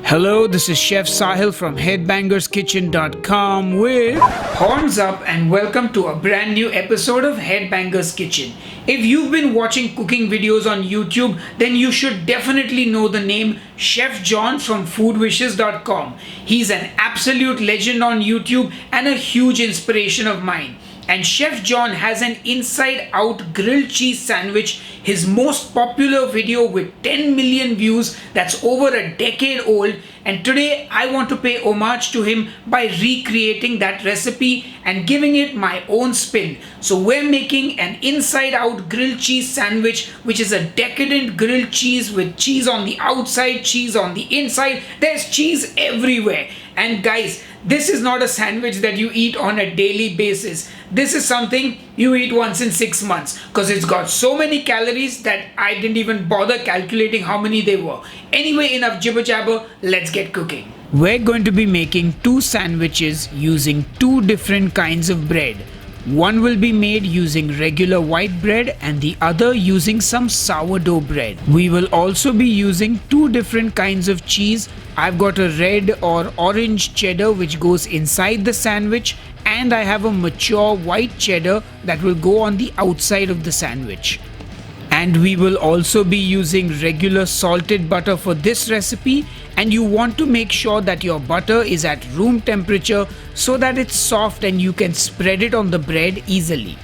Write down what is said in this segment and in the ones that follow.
Hello, this is Chef Sahil from Headbangerskitchen.com with horns up and welcome to a brand new episode of Headbanger's Kitchen. If you've been watching cooking videos on YouTube, then you should definitely know the name Chef John from Foodwishes.com. He's an absolute legend on YouTube and a huge inspiration of mine. And Chef John has an inside-out grilled cheese sandwich, his most popular video with 10 million views that's over a decade old. And today I want to pay homage to him by recreating that recipe and giving it my own spin. So we're making an inside-out grilled cheese sandwich, which is a decadent grilled cheese with cheese on the outside, cheese on the inside. There's cheese everywhere. And guys, this is not a sandwich that you eat on a daily basis. This is something you eat once in 6 months because it's got so many calories that I didn't even bother calculating how many they were. Anyway, enough jibber jabber, let's get cooking. We're going to be making two sandwiches using two different kinds of bread. One will be made using regular white bread and the other using some sourdough bread. We will also be using two different kinds of cheese. I've got a red or orange cheddar which goes inside the sandwich, and I have a mature white cheddar that will go on the outside of the sandwich. And we will also be using regular salted butter for this recipe, and you want to make sure that your butter is at room temperature so that it's soft and you can spread it on the bread easily.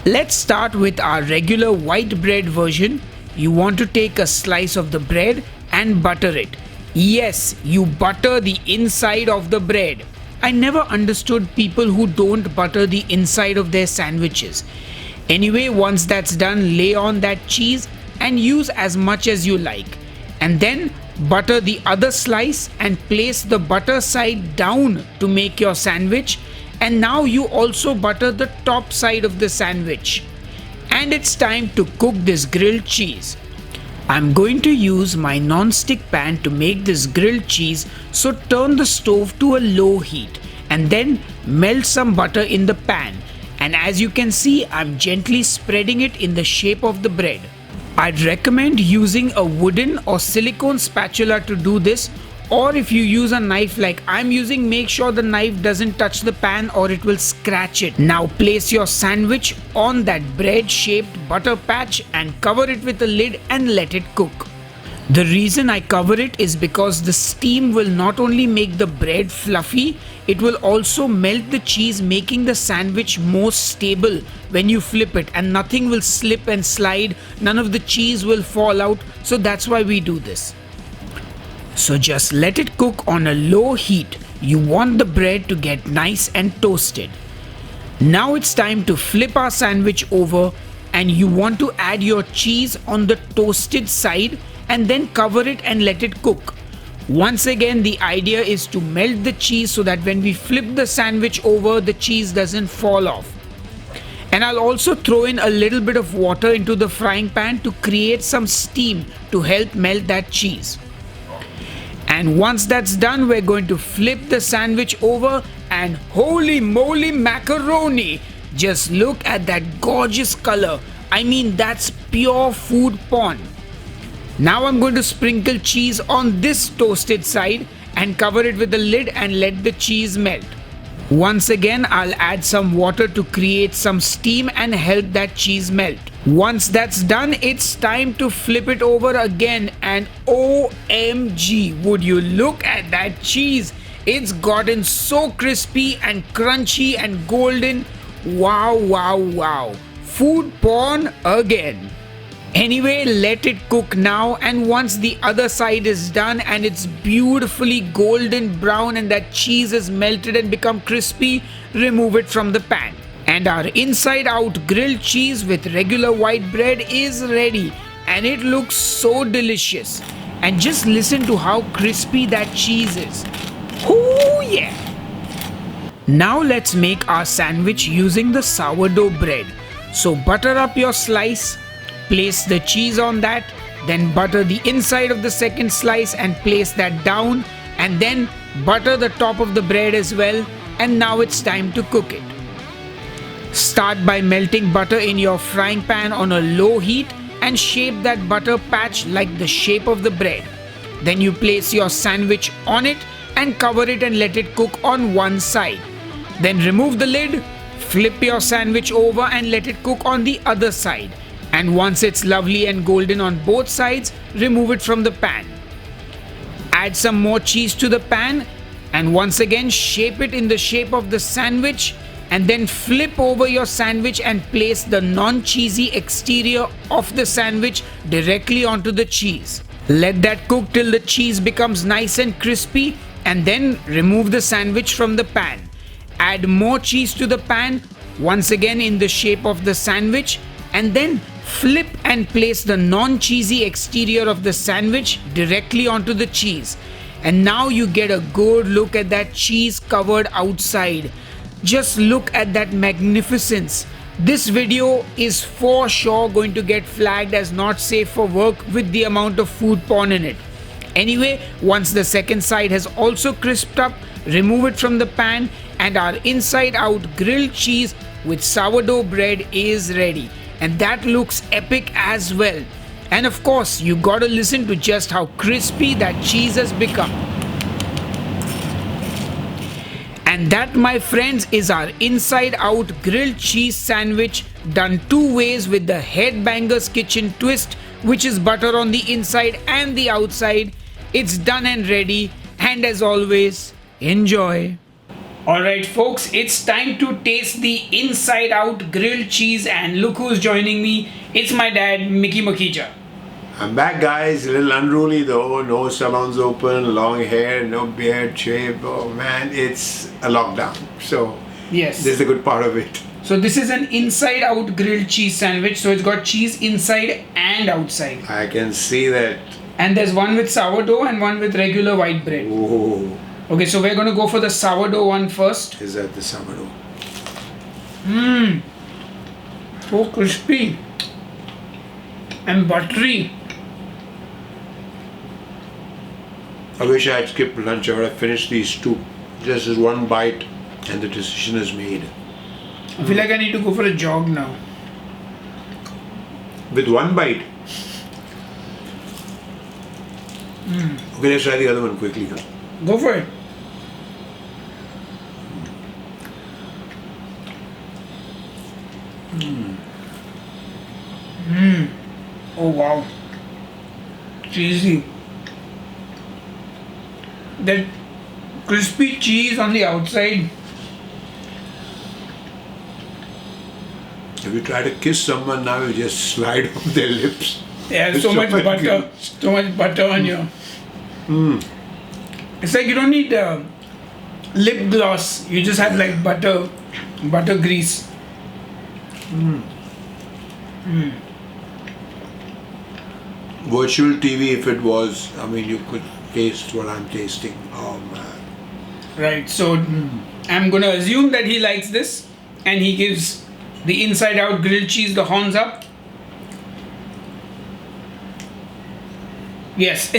Let's start with our regular white bread version. You want to take a slice of the bread and butter it. Yes, you butter the inside of the bread. I never understood people who don't butter the inside of their sandwiches. Anyway, once that's done, lay on that cheese and use as much as you like. And then butter the other slice and place the butter side down to make your sandwich. And now you also butter the top side of the sandwich. And it's time to cook this grilled cheese. I'm going to use my non-stick pan to make this grilled cheese, so turn the stove to a low heat and then melt some butter in the pan. And as you can see, I'm gently spreading it in the shape of the bread. I'd recommend using a wooden or silicone spatula to do this, or if you use a knife like I'm using, make sure the knife doesn't touch the pan or it will scratch it. Now place your sandwich on that bread shaped butter patch and cover it with a lid and let it cook. The reason I cover it is because the steam will not only make the bread fluffy, it will also melt the cheese, making the sandwich more stable when you flip it, and nothing will slip and slide, none of the cheese will fall out, so that's why we do this. So just let it cook on a low heat. You want the bread to get nice and toasted. Now it's time to flip our sandwich over, and you want to add your cheese on the toasted side and then cover it and let it cook. Once again, the idea is to melt the cheese so that when we flip the sandwich over, the cheese doesn't fall off. And I'll also throw in a little bit of water into the frying pan to create some steam to help melt that cheese. And once that's done, we're going to flip the sandwich over, and holy moly macaroni! Just look at that gorgeous color. I mean, that's pure food porn. Now I'm going to sprinkle cheese on this toasted side and cover it with the lid and let the cheese melt. Once again, I'll add some water to create some steam and help that cheese melt. Once that's done, it's time to flip it over again, and OMG, would you look at that cheese? It's gotten so crispy and crunchy and golden. Wow, wow, wow. Food porn again. Anyway, let it cook now, and once the other side is done and it's beautifully golden brown and that cheese is melted and become crispy, remove it from the pan. And our inside out grilled cheese with regular white bread is ready, and it looks so delicious. And just listen to how crispy that cheese is. Oh yeah! Now let's make our sandwich using the sourdough bread. So butter up your slice. Place the cheese on that, then butter the inside of the second slice and place that down, and then butter the top of the bread as well, and now it's time to cook it. Start by melting butter in your frying pan on a low heat and shape that butter patch like the shape of the bread. Then you place your sandwich on it and cover it and let it cook on one side. Then remove the lid, flip your sandwich over and let it cook on the other side. And once it's lovely and golden on both sides, remove it from the pan. Add some more cheese to the pan and once again shape it in the shape of the sandwich, and then flip over your sandwich and place the non-cheesy exterior of the sandwich directly onto the cheese. Let that cook till the cheese becomes nice and crispy, and then remove the sandwich from the pan. Add more cheese to the pan, once again in the shape of the sandwich, and then flip and place the non-cheesy exterior of the sandwich directly onto the cheese. And now you get a good look at that cheese covered outside. Just look at that magnificence. This video is for sure going to get flagged as not safe for work with the amount of food porn in it. Anyway, once the second side has also crisped up, remove it from the pan and our inside out grilled cheese with sourdough bread is ready. And that looks epic as well. And of course, you gotta listen to just how crispy that cheese has become. And that, my friends, is our inside out grilled cheese sandwich done two ways with the Headbanger's Kitchen twist, which is butter on the inside and the outside. It's done and ready, and as always, enjoy. Alright folks, it's time to taste the inside out grilled cheese, and look who's joining me. It's my dad, Mickey Makija. I'm back, guys. A little unruly though. No salons open, long hair, no beard shave. Oh man, it's a lockdown. So yes, this is a good part of it. So this is an inside out grilled cheese sandwich. So it's got cheese inside and outside. I can see that. And there's one with sourdough and one with regular white bread. Oh. Okay, so we're going to go for the sourdough one first. Is that the sourdough? Mmm. So crispy and buttery. I wish I had skipped lunch. I would have finished these two. Just as one bite and the decision is made. I feel like I need to go for a jog now. With one bite? Okay, let's try the other one quickly. Huh? Go for it. Oh wow. Cheesy. That crispy cheese on the outside. If you try to kiss someone now, you just slide off their lips. Yeah, so much butter. So much butter on you. It's like you don't need lip gloss. You just have like butter grease. Virtual TV, if it was, I mean, you could taste what I'm tasting. Oh man. Right, so I'm gonna assume that he likes this and he gives the inside out grilled cheese the horns up. Yes.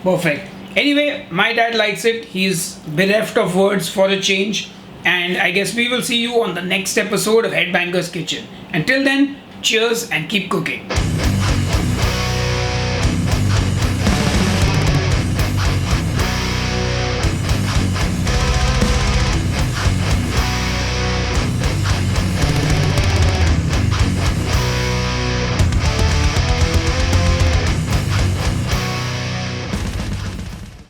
Perfect. Anyway, my dad likes it. He's bereft of words for a change. And I guess we will see you on the next episode of Headbanger's Kitchen. Until then, cheers and keep cooking.